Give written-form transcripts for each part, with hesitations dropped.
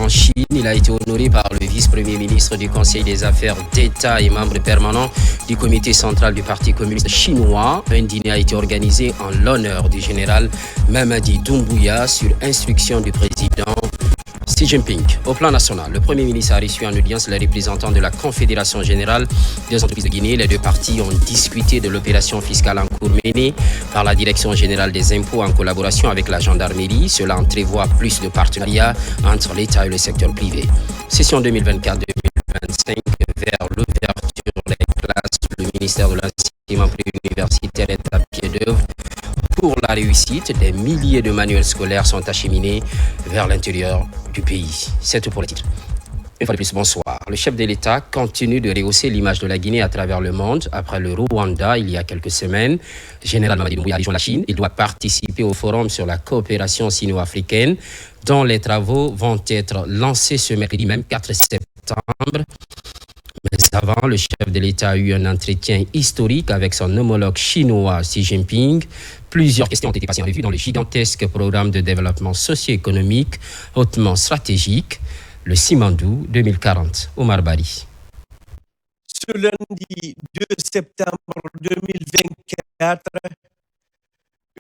en Chine. Il a été honoré par le vice-premier ministre du Conseil des affaires d'État et membre permanent du comité central du Parti communiste chinois. Un dîner a été organisé en l'honneur du général Mamadi Doumbouya sur instruction du président Xi Jinping. Au plan national, le Premier ministre a reçu en audience les représentants de la Confédération générale des entreprises de Guinée. Les deux parties ont discuté de l'opération fiscale en cours menée par la Direction générale des impôts en collaboration avec la gendarmerie. Cela entrevoit plus de partenariats entre l'État et le secteur privé. Session 2024-2025 vers l'ouverture des classes. Le ministère de l'enseignement préuniversitaire est à pied d'œuvre. Pour la réussite, des milliers de manuels scolaires sont acheminés vers l'intérieur du pays. C'est tout pour les titres. Une fois de plus, bonsoir. Le chef de l'État continue de rehausser l'image de la Guinée à travers le monde. Après le Rwanda, il y a quelques semaines, le général Mamadi Doumbouya a rejoint la Chine. Il doit participer au forum sur la coopération sino-africaine, dont les travaux vont être lancés ce mercredi même, 4 septembre. Mais avant, le chef de l'État a eu un entretien historique avec son homologue chinois Xi Jinping. Plusieurs questions ont été passées en revue dans le gigantesque programme de développement socio-économique hautement stratégique, le Simandou 2040. Omar Bari. Ce lundi 2 septembre 2024,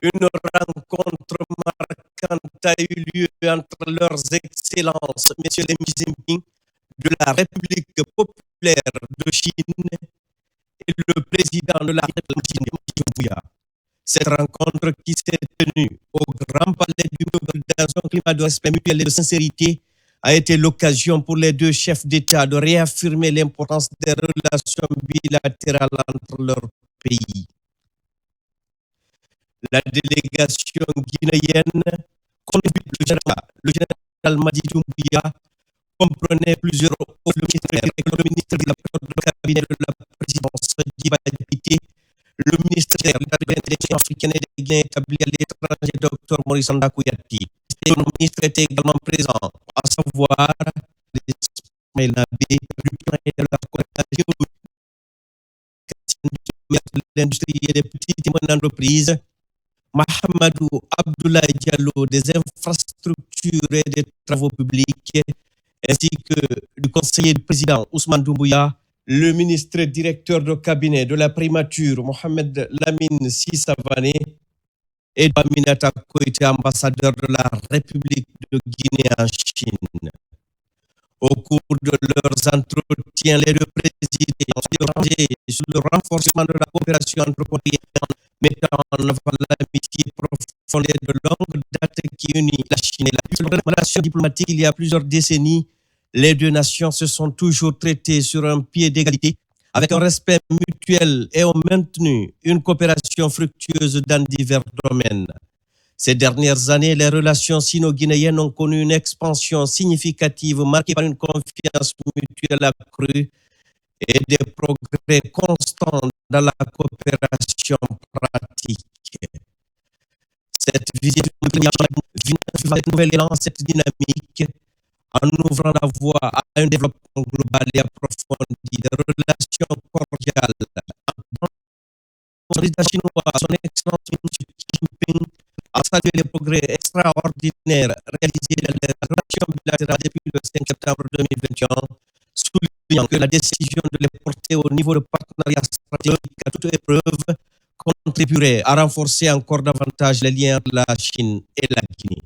une rencontre marquante a eu lieu entre leurs excellences, messieurs les Xi Jinping, de la République populaire de Chine et le président de la République, Doumbouya. Cette rencontre qui s'est tenue au Grand Palais du Peuple dans un climat de respect mutuel et de sincérité a été l'occasion pour les deux chefs d'État de réaffirmer l'importance des relations bilatérales entre leurs pays. La délégation guinéenne, conduite le général Mamadi Doumbouya, comprenait plusieurs hauts fonctionnaires, le ministre de la cabinet de la présidence, Djiba Diaité, le ministre de l'Intégration africaine et des Guinéens établis à l'étranger, Dr Maurice Ndakouyati. Le ministre était également présent, à savoir Ismaël Nabé, du plan de la coopération de l'industrie et des petites et moyennes entreprises, Mahamadou Abdoulaye Diallo des infrastructures et des travaux publics, ainsi que du conseiller du président Ousmane Doumbouya, le ministre directeur de cabinet de la primature Mohamed Lamine Sissavané et Aminata Koité, ambassadeur de la République de Guinée en Chine. Au cours de leurs entretiens, les deux présidents ont échangé sur le renforcement de la coopération entre pays, mettant en avant l'amitié profonde et de longue date qui unit la Chine et la Guinée. Dans les relations diplomatiques, il y a plusieurs décennies, les deux nations se sont toujours traitées sur un pied d'égalité, avec un respect mutuel, et ont maintenu une coopération fructueuse dans divers domaines. Ces dernières années, les relations sino-guinéennes ont connu une expansion significative marquée par une confiance mutuelle accrue et des progrès constants dans la coopération pratique. Cette visite vient avec un nouvel élan, cette dynamique, en ouvrant la voie à un développement global et approfondi des relations cordiales entre le président chinois, son excellence Xi Jinping, a salué les progrès extraordinaires réalisés dans les relations bilatérales depuis le 5 septembre 2021, soulignant que la décision de les porter au niveau de partenariat stratégique à toute épreuve contribuerait à renforcer encore davantage les liens entre la Chine et la Guinée.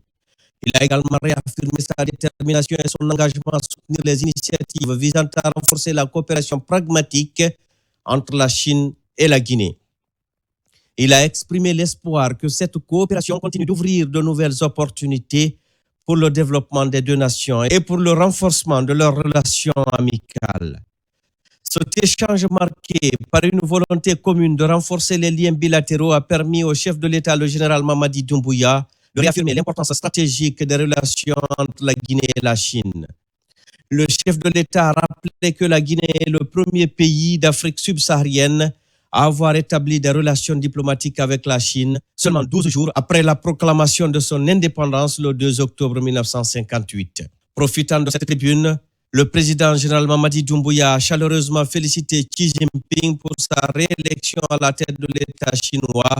Il a également réaffirmé sa détermination et son engagement à soutenir les initiatives visant à renforcer la coopération pragmatique entre la Chine et la Guinée. Il a exprimé l'espoir que cette coopération continue d'ouvrir de nouvelles opportunités pour le développement des deux nations et pour le renforcement de leurs relations amicales. Cet échange marqué par une volonté commune de renforcer les liens bilatéraux a permis au chef de l'État, le général Mamadi Doumbouya, de réaffirmer l'importance stratégique des relations entre la Guinée et la Chine. Le chef de l'État a rappelé que la Guinée est le premier pays d'Afrique subsaharienne à avoir établi des relations diplomatiques avec la Chine seulement 12 jours après la proclamation de son indépendance le 2 octobre 1958. Profitant de cette tribune, le président général Mamadi Doumbouya a chaleureusement félicité Xi Jinping pour sa réélection à la tête de l'État chinois,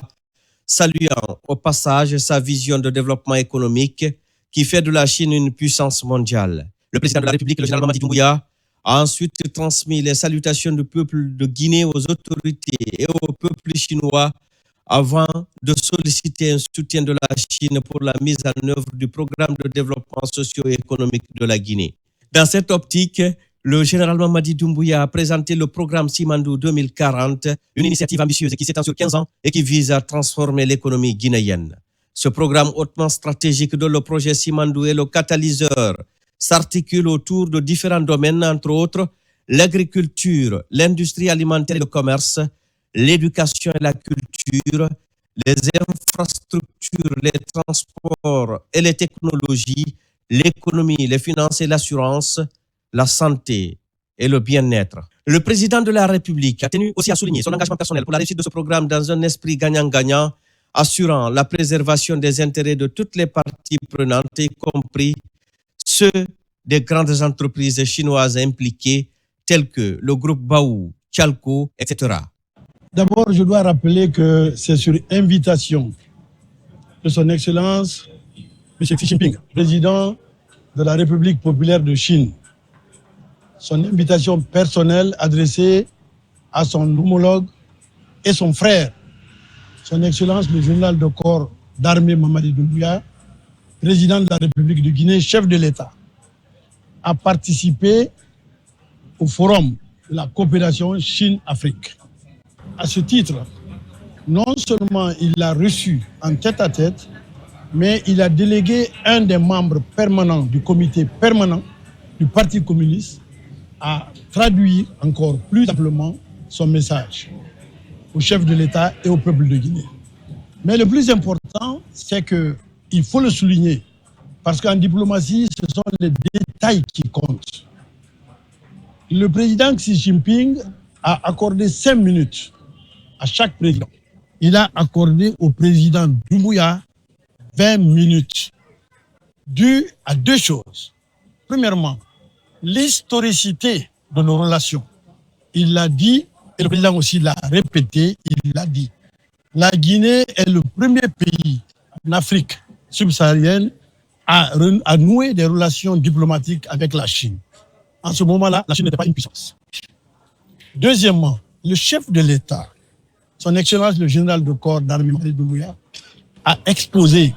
saluant au passage sa vision de développement économique qui fait de la Chine une puissance mondiale. Le président de la République, le général Mamadi Doumbouya, a ensuite transmis les salutations du peuple de Guinée aux autorités et au peuple chinois avant de solliciter un soutien de la Chine pour la mise en œuvre du programme de développement socio-économique de la Guinée. Dans cette optique, le général Mamadi Doumbouya a présenté le programme Simandou 2040, une initiative ambitieuse qui s'étend sur 15 ans et qui vise à transformer l'économie guinéenne. Ce programme hautement stratégique dont le projet Simandou est le catalyseur s'articule autour de différents domaines, entre autres l'agriculture, l'industrie alimentaire et le commerce, l'éducation et la culture, les infrastructures, les transports et les technologies, l'économie, les finances et l'assurance, la santé et le bien-être. Le président de la République a tenu aussi à souligner son engagement personnel pour la réussite de ce programme dans un esprit gagnant-gagnant, assurant la préservation des intérêts de toutes les parties prenantes, y compris ceux des grandes entreprises chinoises impliquées, telles que le groupe Baou, Chalco, etc. D'abord, je dois rappeler que c'est sur invitation de son Excellence, M. Xi Jinping, président de la République populaire de Chine. Son invitation personnelle adressée à son homologue et son frère, son Excellence le général de corps d'armée Mamadi Doumbouya, président de la République de Guinée, chef de l'État, a participé au forum de la coopération Chine-Afrique. À ce titre, non seulement il l'a reçu en tête-à-tête, mais il a délégué un des membres permanents du comité permanent du Parti communiste à traduire encore plus amplement son message au chef de l'État et au peuple de Guinée. Mais le plus important, c'est qu'il faut le souligner, parce qu'en diplomatie, ce sont les détails qui comptent. Le président Xi Jinping a accordé 5 minutes à chaque président. Il a accordé au président Doumbouya 20 minutes, dû à 2 choses. Premièrement, l'historicité de nos relations. Il l'a dit, et le président aussi l'a répété, il l'a dit. La Guinée est le premier pays en Afrique subsaharienne à nouer des relations diplomatiques avec la Chine. En ce moment-là, la Chine n'était pas une puissance. Deuxièmement, le chef de l'État, son Excellence le général de corps d'armée Mamadi Doumbouya, a exposé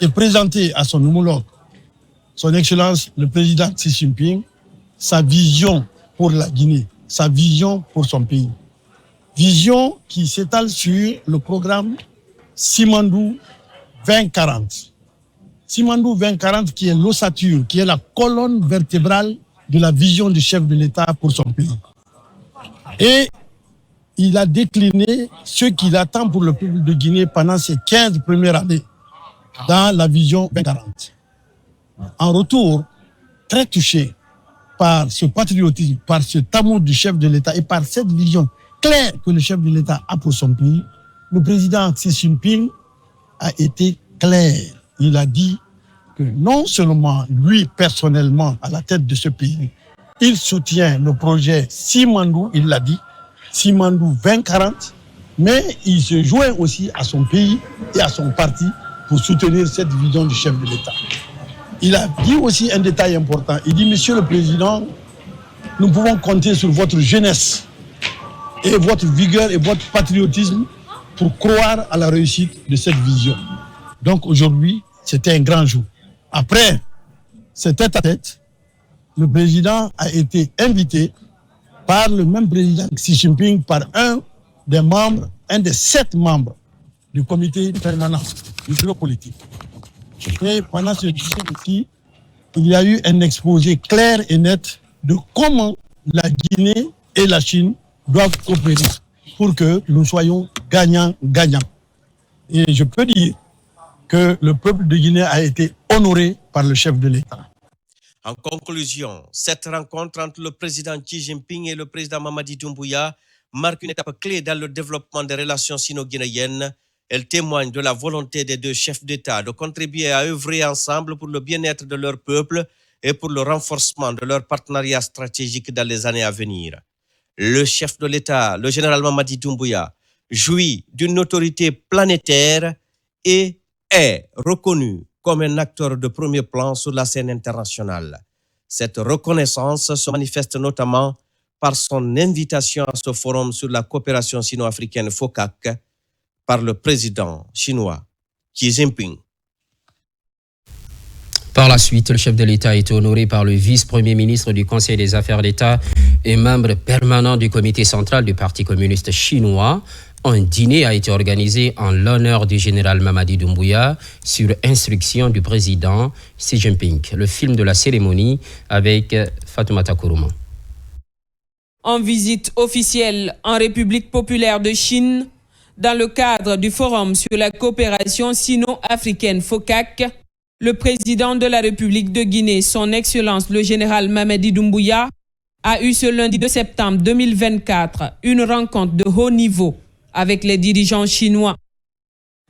et présenté à son homologue, son Excellence le président Xi Jinping, sa vision pour la Guinée, sa vision pour son pays. Vision qui s'étale sur le programme Simandou 2040. Simandou 2040 qui est l'ossature, qui est la colonne vertébrale de la vision du chef de l'État pour son pays. Et il a décliné ce qu'il attend pour le peuple de Guinée pendant ces 15 premières années dans la vision 2040. En retour, très touché par ce patriotisme, par ce amour du chef de l'État et par cette vision claire que le chef de l'État a pour son pays, le président Xi Jinping a été clair. Il a dit que non seulement lui personnellement à la tête de ce pays, il soutient le projet Simandou, il l'a dit, Simandou 2040, mais il se joint aussi à son pays et à son parti pour soutenir cette vision du chef de l'État. Il a dit aussi un détail important. Il dit, Monsieur le Président, nous pouvons compter sur votre jeunesse et votre vigueur et votre patriotisme pour croire à la réussite de cette vision. Donc aujourd'hui, c'était un grand jour. Après ce tête-à-tête, le président a été invité par le même président Xi Jinping, par un des 7 membres du comité permanent du bureau politique. Et pendant ce discours, il y a eu un exposé clair et net de comment la Guinée et la Chine doivent coopérer pour que nous soyons gagnants-gagnants. Et je peux dire que le peuple de Guinée a été honoré par le chef de l'État. En conclusion, cette rencontre entre le président Xi Jinping et le président Mamadi Doumbouya marque une étape clé dans le développement des relations sino-guinéennes. Elle témoigne de la volonté des 2 chefs d'État de contribuer à œuvrer ensemble pour le bien-être de leur peuple et pour le renforcement de leur partenariat stratégique dans les années à venir. Le chef de l'État, le général Mamadi Doumbouya, jouit d'une autorité planétaire et est reconnu comme un acteur de premier plan sur la scène internationale. Cette reconnaissance se manifeste notamment par son invitation à ce forum sur la coopération sino-africaine FOCAC par le président chinois Xi Jinping. Par la suite, le chef de l'État a été honoré par le vice-premier ministre du Conseil des affaires d'État et membre permanent du comité central du Parti communiste chinois. Un dîner a été organisé en l'honneur du général Mamadi Doumbouya sur instruction du président Xi Jinping. Le film de la cérémonie avec Fatoumata Kourouma. En visite officielle en République populaire de Chine, dans le cadre du Forum sur la coopération sino-africaine FOCAC, le président de la République de Guinée, son Excellence le général Mamadi Doumbouya, a eu ce lundi 2 septembre 2024 une rencontre de haut niveau avec les dirigeants chinois.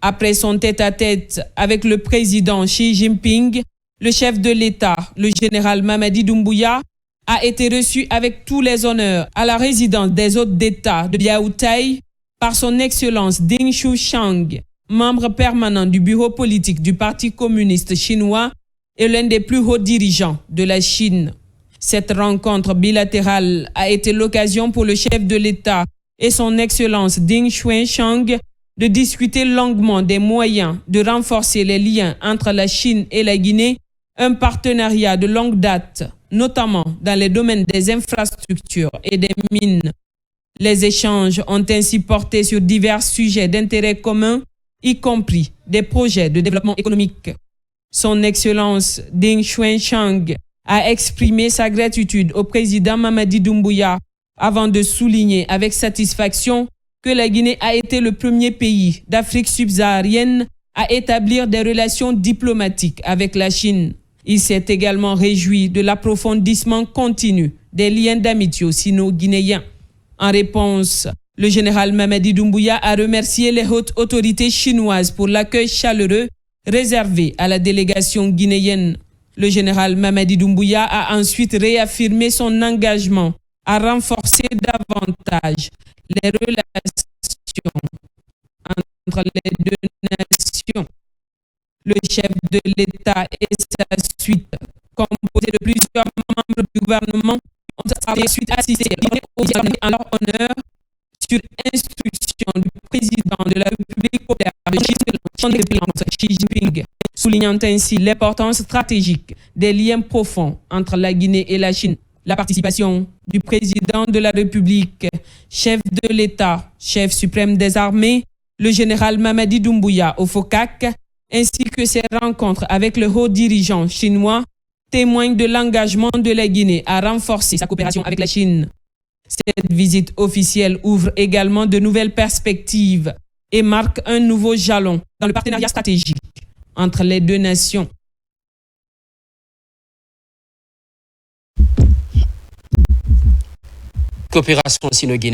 Après son tête-à-tête avec le président Xi Jinping, le chef de l'État, le général Mamadi Doumbouya, a été reçu avec tous les honneurs à la résidence des hôtes d'État de Yaoundé par son Excellence Ding Xuchang, membre permanent du bureau politique du Parti communiste chinois et l'un des plus hauts dirigeants de la Chine. Cette rencontre bilatérale a été l'occasion pour le chef de l'État et son Excellence Ding Xuechang de discuter longuement des moyens de renforcer les liens entre la Chine et la Guinée, un partenariat de longue date, notamment dans les domaines des infrastructures et des mines. Les échanges ont ainsi porté sur divers sujets d'intérêt commun, y compris des projets de développement économique. Son Excellence Ding Xuechang a exprimé sa gratitude au président Mamadi Doumbouya avant de souligner avec satisfaction que la Guinée a été le premier pays d'Afrique subsaharienne à établir des relations diplomatiques avec la Chine. Il s'est également réjoui de l'approfondissement continu des liens d'amitié sino-guinéens. En réponse, le général Mamadi Doumbouya a remercié les hautes autorités chinoises pour l'accueil chaleureux réservé à la délégation guinéenne. Le général Mamadi Doumbouya a ensuite réaffirmé son engagement à renforcer davantage les relations entre les deux nations. Le chef de l'État et sa suite, composée de plusieurs membres du gouvernement, ont ensuite assisté au dîner en leur honneur sur instruction du président de la République populaire de Xi Jinping, soulignant ainsi l'importance stratégique des liens profonds entre la Guinée et la Chine. La participation du président de la République, chef de l'État, chef suprême des armées, le général Mamadi Doumbouya au FOCAC, ainsi que ses rencontres avec le haut dirigeant chinois, témoignent de l'engagement de la Guinée à renforcer sa coopération avec la Chine. Cette visite officielle ouvre également de nouvelles perspectives et marque un nouveau jalon dans le partenariat stratégique entre les deux nations. Coopération sino-guinéenne.